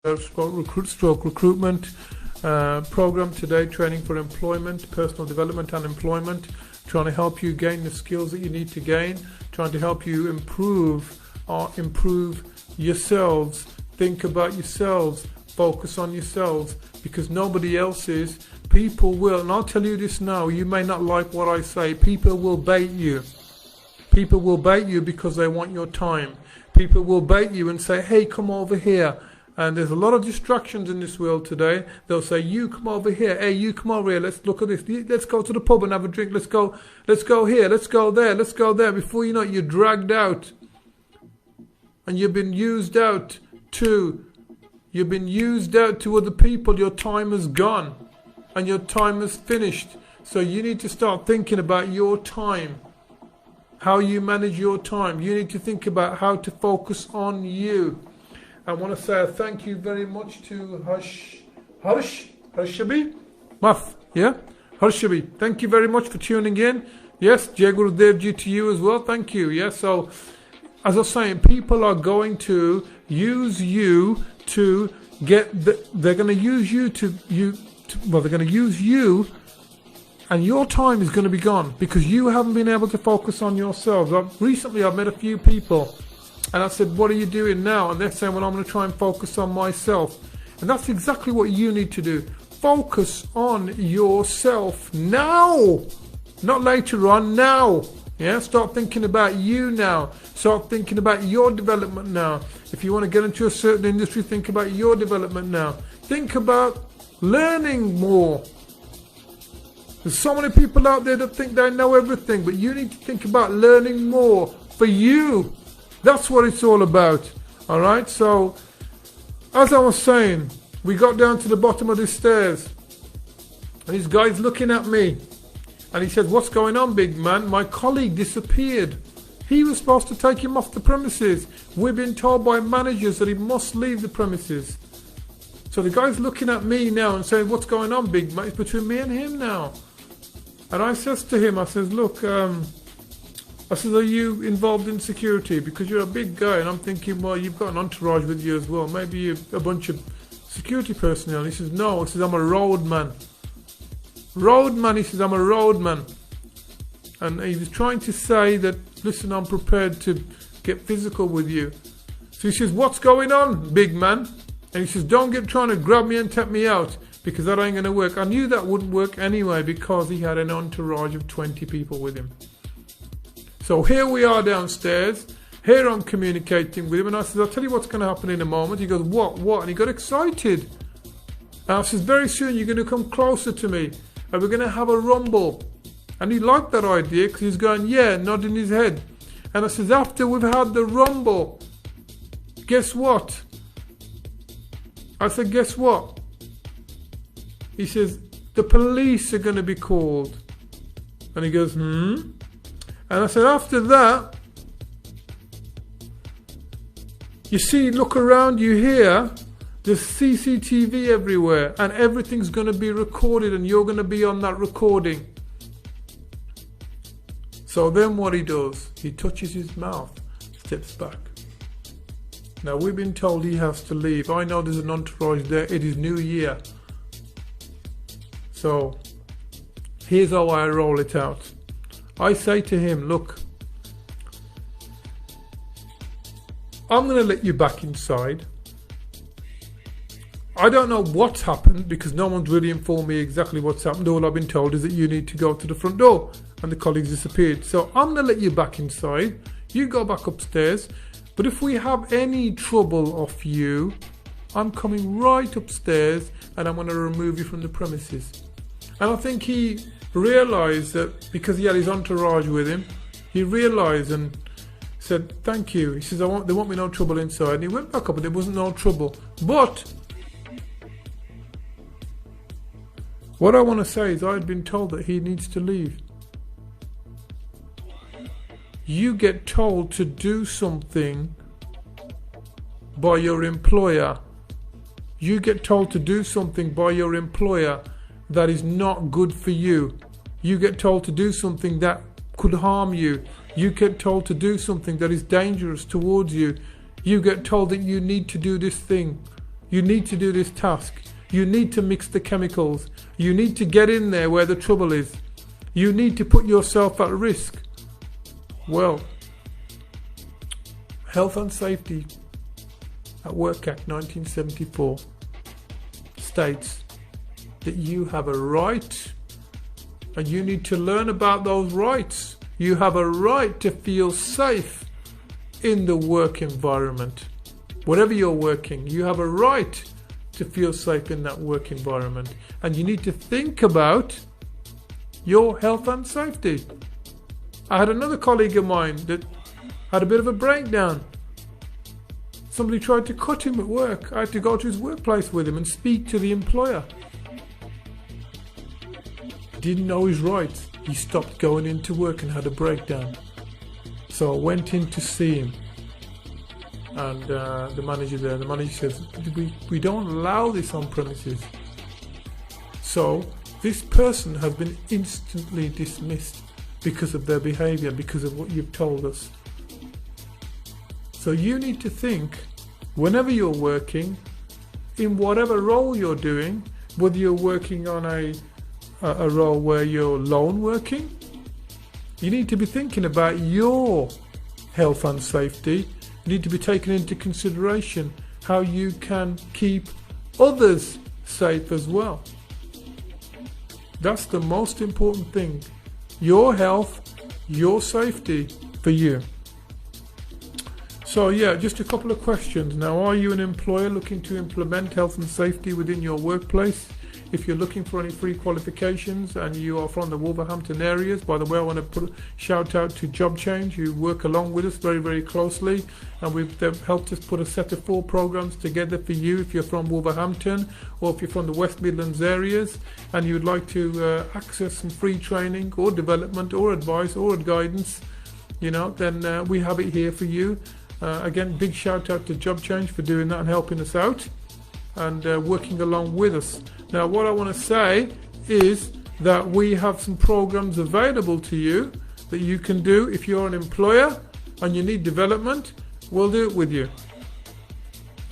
Recruitment program today, training for employment, personal development and employment, trying to help you gain the skills that you need to gain, trying to help you improve yourselves, think about yourselves, focus on yourselves, because nobody else is. People will, and I'll tell you this now, you may not like what I say, people will bait you. People will bait you because they want your time. People will bait you and say, hey, come over here. And there's a lot of distractions in this world today. They'll say, you come over here. Hey, you come over here. Let's look at this. Let's go to the pub and have a drink. Let's go here. Let's go there. Let's go there. Before you know it, you're dragged out. And you've been used out to other people. Your time is gone. And your time is finished. So you need to start thinking about your time. How you manage your time. You need to think about how to focus on you. I want to say a thank you very much to Harshabi Maf, yeah? Harshabi, thank you very much for tuning in. Yes, Jai Gurudev Ji to you as well, thank you. Yeah, so as I was saying, people are going to use you to get, they're going to use you they're going to use you, and your time is going to be gone because you haven't been able to focus on yourselves. Recently I've met a few people, and I said, what are you doing now? And they're saying, well, I'm going to try and focus on myself. And that's exactly what you need to do. Focus on yourself now. Not later on, now. Yeah, start thinking about you now. Start thinking about your development now. If you want to get into a certain industry, think about your development now. Think about learning more. There's so many people out there that think they know everything, but you need to think about learning more for you. That's what it's all about. Alright, so as I was saying, we got down to the bottom of the stairs and this guy's looking at me and he said, what's going on, big man? My colleague disappeared. He was supposed to take him off the premises. We've been told by managers that he must leave the premises. So the guy's looking at me now and saying, what's going on, big man? It's between me and him now. And I says to him, I says, look, I said, are you involved in security? Because you're a big guy. And I'm thinking, well, you've got an entourage with you as well. Maybe a bunch of security personnel. He says, no. He says, I'm a roadman. Roadman, he says, I'm a roadman. And he was trying to say that, listen, I'm prepared to get physical with you. So he says, what's going on, big man? And he says, don't get trying to grab me and take me out, because that ain't going to work. I knew that wouldn't work anyway, because he had an entourage of 20 people with him. So here we are downstairs. Here I'm communicating with him, and I said, I'll tell you what's going to happen in a moment. He goes, what? And he got excited. And I said, very soon you're going to come closer to me, and we're going to have a rumble. And he liked that idea, because he's going, yeah, nodding his head. And I said, after we've had the rumble, guess what? I said, guess what? He says, the police are going to be called. And he goes, And I said, after that, you see, look around you here, there's CCTV everywhere, and everything's going to be recorded, and you're going to be on that recording. So then what he does, he touches his mouth, steps back. Now we've been told he has to leave. I know there's an entourage there, it is New Year. So, here's how I roll it out. I say to him, look, I'm going to let you back inside. I don't know what's happened because no one's really informed me exactly what's happened. All I've been told is that you need to go to the front door and the colleagues disappeared. So I'm going to let you back inside. You go back upstairs. But if we have any trouble off you, I'm coming right upstairs and I'm going to remove you from the premises. And I think he realised that because he had his entourage with him, he realised and said, thank you. He says, there won't be no trouble inside. And he went back up and there wasn't no trouble. But what I want to say is I had been told that he needs to leave. You get told to do something by your employer. You get told to do something by your employer that is not good for you. You get told to do something that could harm you. You get told to do something that is dangerous towards you. You get told that you need to do this thing. You need to do this task. You need to mix the chemicals. You need to get in there where the trouble is. You need to put yourself at risk. Well, Health and Safety at Work Act 1974 states that you have a right, and you need to learn about those rights. You have a right to feel safe in the work environment. Wherever you're working, you have a right to feel safe in that work environment. And you need to think about your health and safety. I had another colleague of mine that had a bit of a breakdown. Somebody tried to cut him at work. I had to go to his workplace with him and speak to the employer. Didn't know his rights. He stopped going into work and had a breakdown. So I went in to see him. And the manager there, the manager says, we don't allow this on premises. So this person has been instantly dismissed because of their behaviour, because of what you've told us. So you need to think, whenever you're working, in whatever role you're doing, whether you're working on a role where you're lone working, you need to be thinking about your health and safety. You need to be taking into consideration how you can keep others safe as well. That's the most important thing. Your health, your safety for you. So yeah, just a couple of questions. Now, are you an employer looking to implement health and safety within your workplace? If you're looking for any free qualifications and you are from the Wolverhampton areas, by the way, I want to put a shout out to Job Change, who work along with us very, very closely, and they've helped us put a set of 4 programs together for you if you're from Wolverhampton or if you're from the West Midlands areas and you'd like to access some free training or development or advice or guidance, then we have it here for you. Again, big shout out to Job Change for doing that and helping us out and working along with us. Now, what I want to say is that we have some programs available to you that you can do. If you're an employer and you need development, we'll do it with you.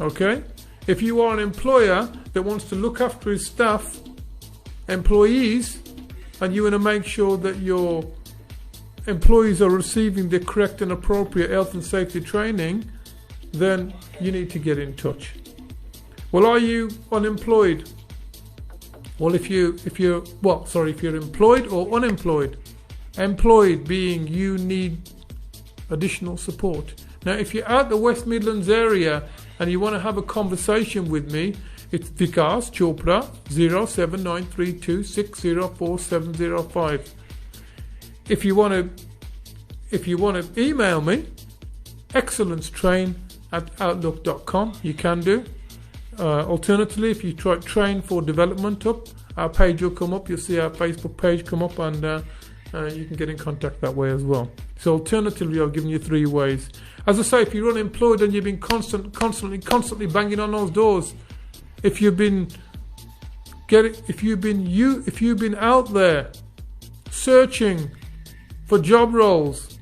Okay? If you are an employer that wants to look after his staff, employees, and you want to make sure that your employees are receiving the correct and appropriate health and safety training, then you need to get in touch. Well, are you unemployed? Well, if you're employed or unemployed. Employed being you need additional support. Now, if you're out the West Midlands area and you want to have a conversation with me, it's Vikas Chopra 07932604705. If you want to email me, excellencetrain@outlook.com, you can do. Alternatively, if you try Train for Development up, our page will come up. You'll see our Facebook page come up, and you can get in contact that way as well. So alternatively, I've given you 3 ways. As I say, if you're unemployed and you've been constantly banging on those doors, if you've been out there searching for job roles,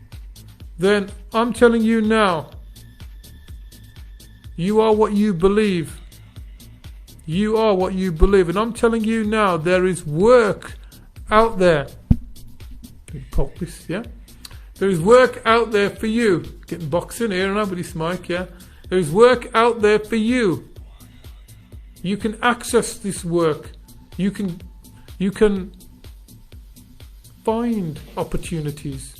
then I'm telling you now, you are what you believe. You are what you believe. And I'm telling you now, there is work out there. Pop this, yeah? There is work out there for you. Getting boxing here and over this mic, yeah? There is work out there for you. You can access this work. You can find opportunities.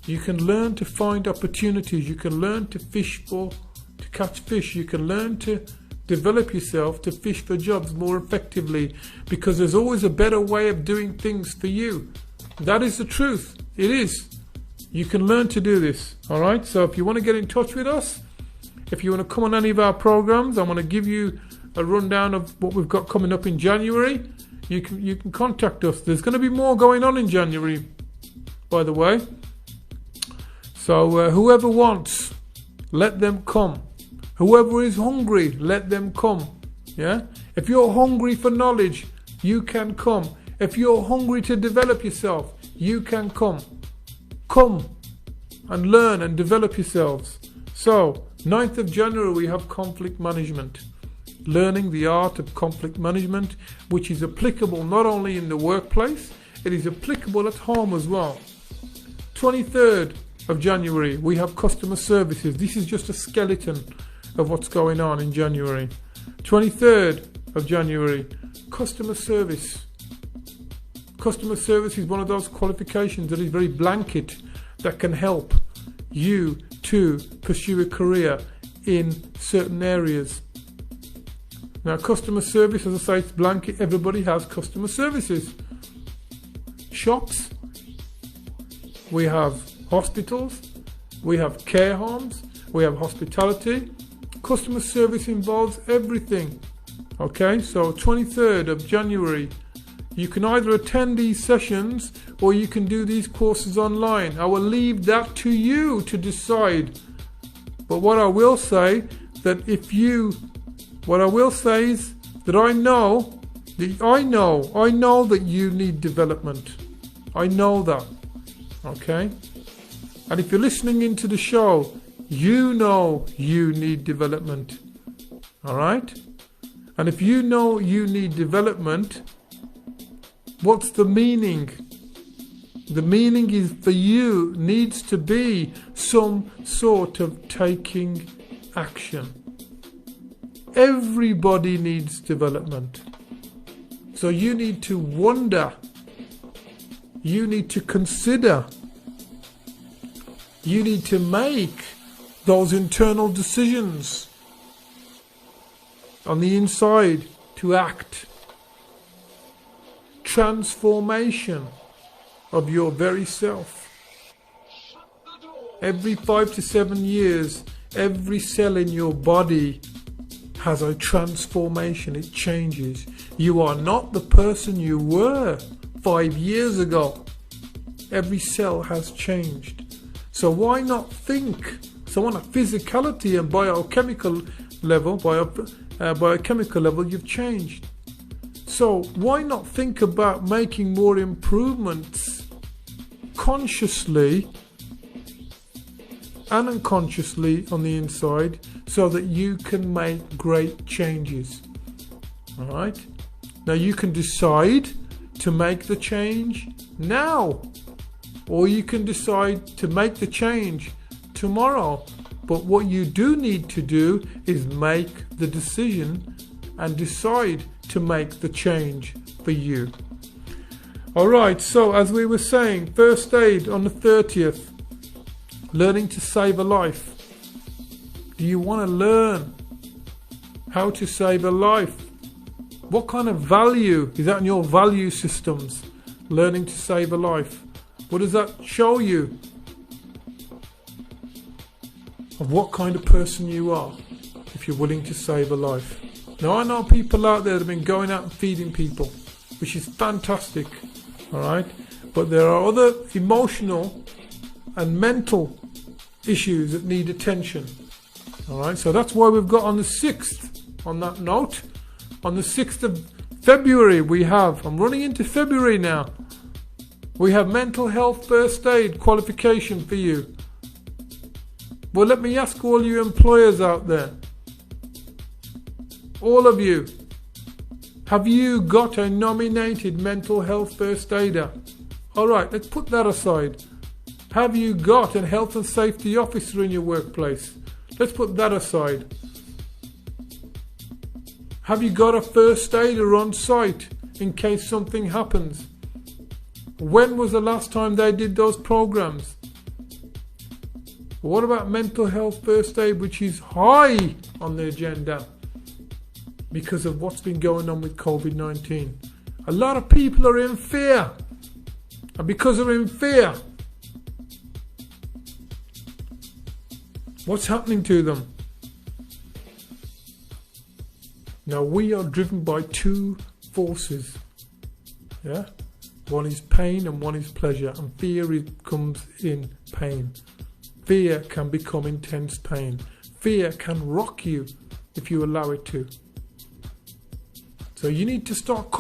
You can learn to find opportunities. You can learn to catch fish. You can learn to develop yourself to fish for jobs more effectively, because there's always a better way of doing things for you. That is the truth. It is. You can learn to do this. All right. So if you want to get in touch with us, if you want to come on any of our programs, I want to give you a rundown of what we've got coming up in January. You can contact us. There's going to be more going on in January, by the way. So whoever wants, let them come. Whoever is hungry, let them come. Yeah? If you're hungry for knowledge, you can come. If you're hungry to develop yourself, you can come. Come and learn and develop yourselves. So 9th of January, we have conflict management. Learning the art of conflict management, which is applicable not only in the workplace, it is applicable at home as well. 23rd of January, we have customer services. This is just a skeleton of what's going on in January. 23rd of January, customer service. Customer service is one of those qualifications that is very blanket, that can help you to pursue a career in certain areas. Now, customer service, as I say, it's blanket. Everybody has customer services. Shops, we have hospitals, we have care homes, we have hospitality. Customer service involves everything. Okay, so 23rd of January, you can either attend these sessions or you can do these courses online. I will leave that to you to decide. But what I will say is that I know that you need development. I know that. Okay? And if you're listening into the show, you know you need development. Alright? And if you know you need development, what's the meaning? The meaning is for you needs to be some sort of taking action. Everybody needs development. So you need to wonder. You need to consider. You need to make those internal decisions on the inside to act. Transformation of your very self. Every 5 to 7 years, every cell in your body has a transformation. It changes. You are not the person you were 5 years ago. Every cell has changed. So why not think? So on a physicality and biochemical level, you've changed. So why not think about making more improvements consciously and unconsciously on the inside so that you can make great changes. Alright? Now you can decide to make the change now, or you can decide to make the change tomorrow. But what you do need to do is make the decision and decide to make the change for you. Alright, so as we were saying, first aid on the 30th, learning to save a life. Do you want to learn how to save a life? What kind of value is that in your value systems? Learning to save a life. What does that show you of what kind of person you are if you're willing to save a life? Now I know people out there that have been going out and feeding people, which is fantastic, alright? But there are other emotional and mental issues that need attention, alright? So that's why we've got on the 6th, on that note, on the 6th of February we have, I'm running into February now, we have mental health first aid qualification for you. Well, let me ask all you employers out there, all of you, have you got a nominated mental health first aider? Alright, let's put that aside. Have you got a health and safety officer in your workplace? Let's put that aside. Have you got a first aider on site in case something happens? When was the last time they did those programs? What about mental health first aid, which is high on the agenda because of what's been going on with COVID-19? A lot of people are in fear, and because they're in fear, what's happening to them? Now we are driven by two forces, yeah? One is pain and one is pleasure, and fear comes in pain. Fear can become intense pain. Fear can rock you if you allow it to. So you need to start